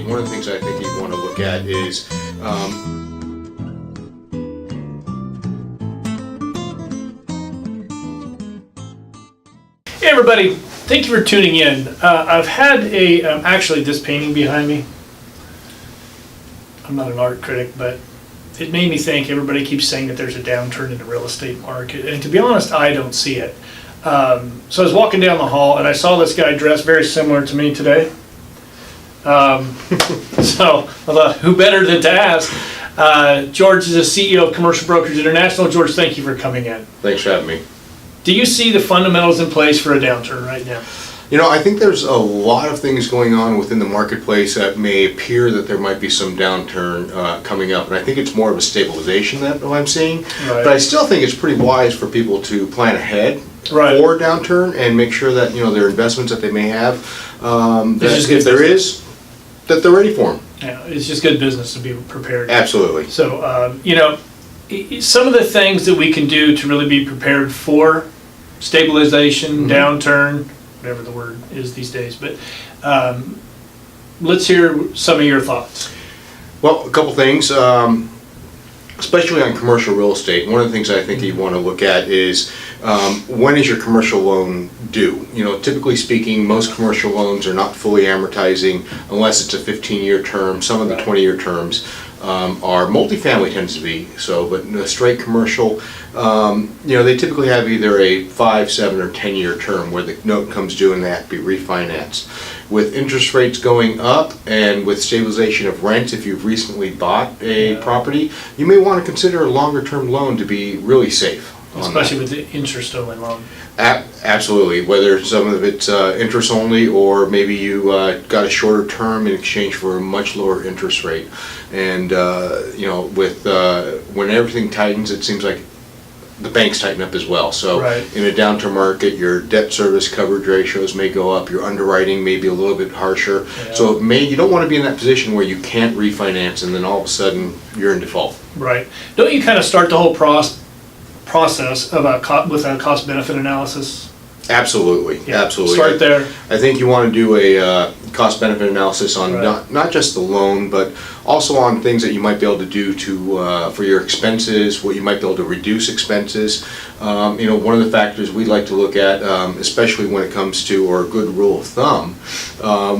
one of the things I think you want to look at is Hey everybody, thank you for tuning in. I've had a, actually this painting behind me, I'm not an art critic, but it made me think everybody keeps saying that there's a downturn in the real estate market, and to be honest, I don't see it. So I was walking down the hall and I saw this guy dressed very similar to me today. So I thought, who better than to ask? George is the CEO of Commercial Brokers International. George, thank you for coming in. Thanks for having me. Do you see the fundamentals in place for a downturn right now? You know, I think there's a lot of things going on within the marketplace that may appear that there might be some downturn coming up, and I think it's more of a stabilization that I'm seeing. Right. But I still think it's pretty wise for people to plan ahead Right. for a downturn and make sure that, you know, their investments that they may have, that just if there is, that they're ready for them. Yeah, it's just good business to be prepared. Absolutely. So, you know, some of the things that we can do to really be prepared for stabilization, downturn, whatever the word is these days, but let's hear some of your thoughts. Well, a couple things, especially on commercial real estate. One of the things I think you want to look at is when is your commercial loan due? You know, typically speaking, most commercial loans are not fully amortizing unless it's a 15-year term. Some of the 20-year terms are multifamily tends to be so, but a straight commercial, you know, they typically have either a 5, 7, or 10-year term where the note comes due and they have to be refinanced. With interest rates going up and with stabilization of rent, if you've recently bought a property, you may want to consider a longer-term loan to be really safe. Especially with the interest-only loan. Absolutely, whether some of it's interest only or maybe you got a shorter term in exchange for a much lower interest rate. And you know, with when everything tightens, it seems like the banks tighten up as well. So in a downturn market, your debt service coverage ratios may go up, your underwriting may be a little bit harsher. Yeah. So you don't want to be in that position where you can't refinance and then all of a sudden you're in default. Right. Don't you kind of start the whole process of with a cost-benefit analysis? Absolutely, yeah. Absolutely. Start there. I think you want to do a cost-benefit analysis on not just the loan, but also on things that you might be able to do to for your expenses, what you might be able to reduce expenses. You know, one of the factors we like to look at, especially when it comes to, or a good rule of thumb,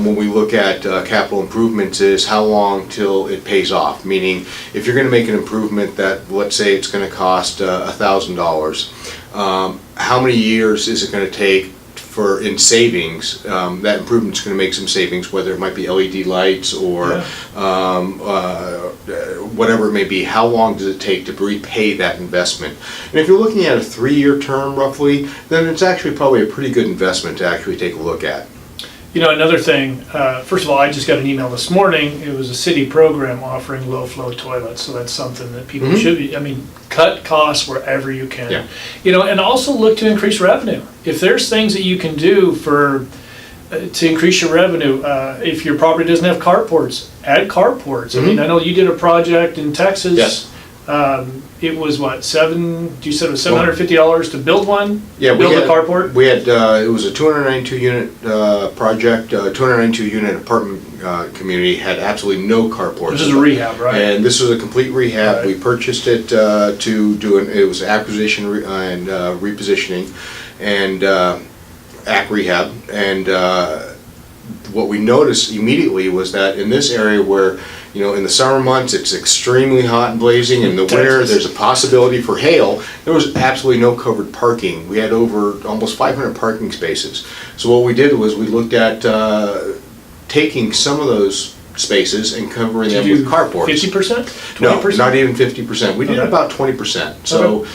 when we look at capital improvements, is how long till it pays off. Meaning, if you're going to make an improvement that, let's say, it's going to cost $1,000. How many years is it going to take for in savings? That improvement's going to make some savings, whether it might be LED lights or whatever it may be. How long does it take to repay that investment? And if you're looking at a 3-year term roughly, then it's actually probably a pretty good investment to actually take a look at. You know, another thing, first of all, I just got an email this morning. It was a city program offering low-flow toilets, so that's something that people should be, I mean, cut costs wherever you can. Yeah. You know, and also look to increase revenue. If there's things that you can do for to increase your revenue, if your property doesn't have carports, add carports. I mean, I know you did a project in Texas. Yes. It was what, you said it was $750 to build one? Yeah, build a carport? We had, it was a 292 unit project, 292 unit apartment community, had absolutely no carports. This is a rehab, right? And this was a complete rehab. Right. We purchased it to do it was acquisition and repositioning and AC rehab. And what we noticed immediately was that in this area where, you know, in the summer months it's extremely hot and blazing, in the winter there's a possibility for hail, there was absolutely no covered parking. We had over almost 500 parking spaces. So what we did was we looked at taking some of those spaces and covering them with carports. 50%? 20%? No, not even 50%. We did about 20%. So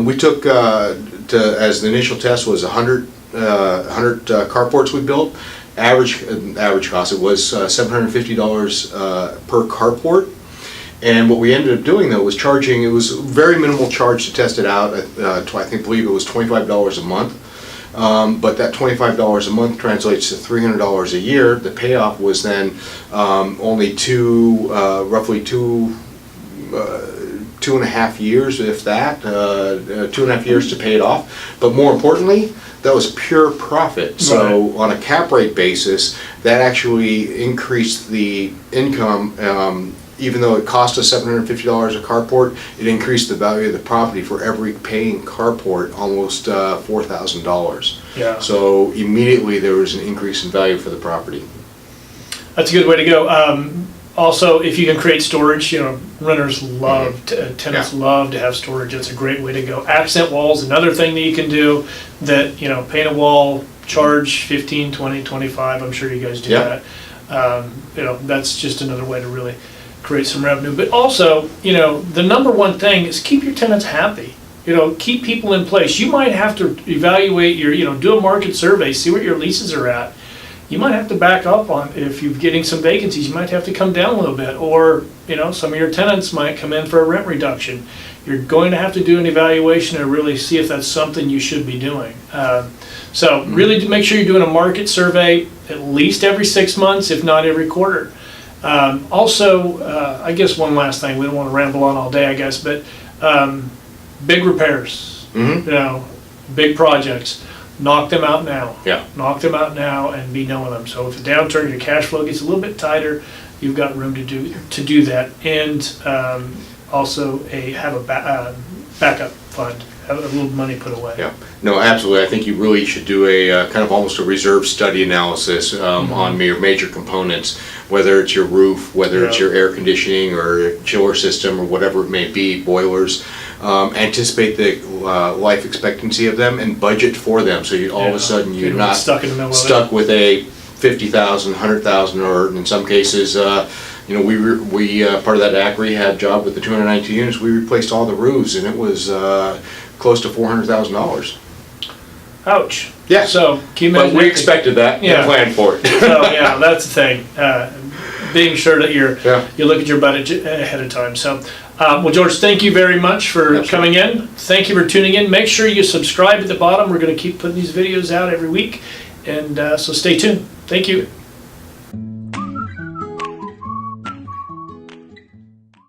we took, as the initial test was 100 carports we built. Average cost, it was $750 per carport. And what we ended up doing though was charging, it was very minimal charge to test it out. I believe it was $25 a month. But that $25 a month translates to $300 a year. The payoff was then only roughly two 2.5 years, if that, 2.5 years to pay it off. But more importantly, that was pure profit. So on a cap rate basis, that actually increased the income. Even though it cost us $750 a carport, it increased the value of the property for every paying carport almost $4,000. Yeah. So immediately there was an increase in value for the property. That's a good way to go. Also, if you can create storage, renters love, tenants love to have storage. It's a great way to go. Accent walls, another thing that you can do that, paint a wall, charge 15, 20, 25. I'm sure you guys do that. That's just another way to really create some revenue. But also, the number one thing is keep your tenants happy. Keep people in place. You might have to evaluate your, do a market survey, see what your leases are at. You might have to back up on, if you're getting some vacancies, you might have to come down a little bit, or, some of your tenants might come in for a rent reduction. You're going to have to do an evaluation and really see if that's something you should be doing. So really make sure you're doing a market survey at least every 6 months, if not every quarter. Also, I guess one last thing, we don't want to ramble on all day, I guess, but big repairs, big projects. Knock them out now. Yeah. Knock them out now and be done with them. So if a downturn, your cash flow gets a little bit tighter, you've got room to do that. And also have a backup fund, have a little money put away. Yeah. No, absolutely. I think you really should do a kind of almost a reserve study analysis on your major components, whether it's your roof, whether it's your air conditioning or chiller system or whatever it may be, boilers. Anticipate the life expectancy of them and budget for them, so you all of a sudden you're not stuck in the middle stuck with a 50,000, 100,000, or in some cases, we part of that act rehab job with the 219 units, we replaced all the roofs, and it was close to $400,000. Ouch. Yeah. So keep but we expected that and planned for it. So that's the thing. Being sure that you look at your budget ahead of time. So. Well, George, thank you very much for coming in. Thank you for tuning in. Make sure you subscribe at the bottom. We're going to keep putting these videos out every week. And so stay tuned. Thank you.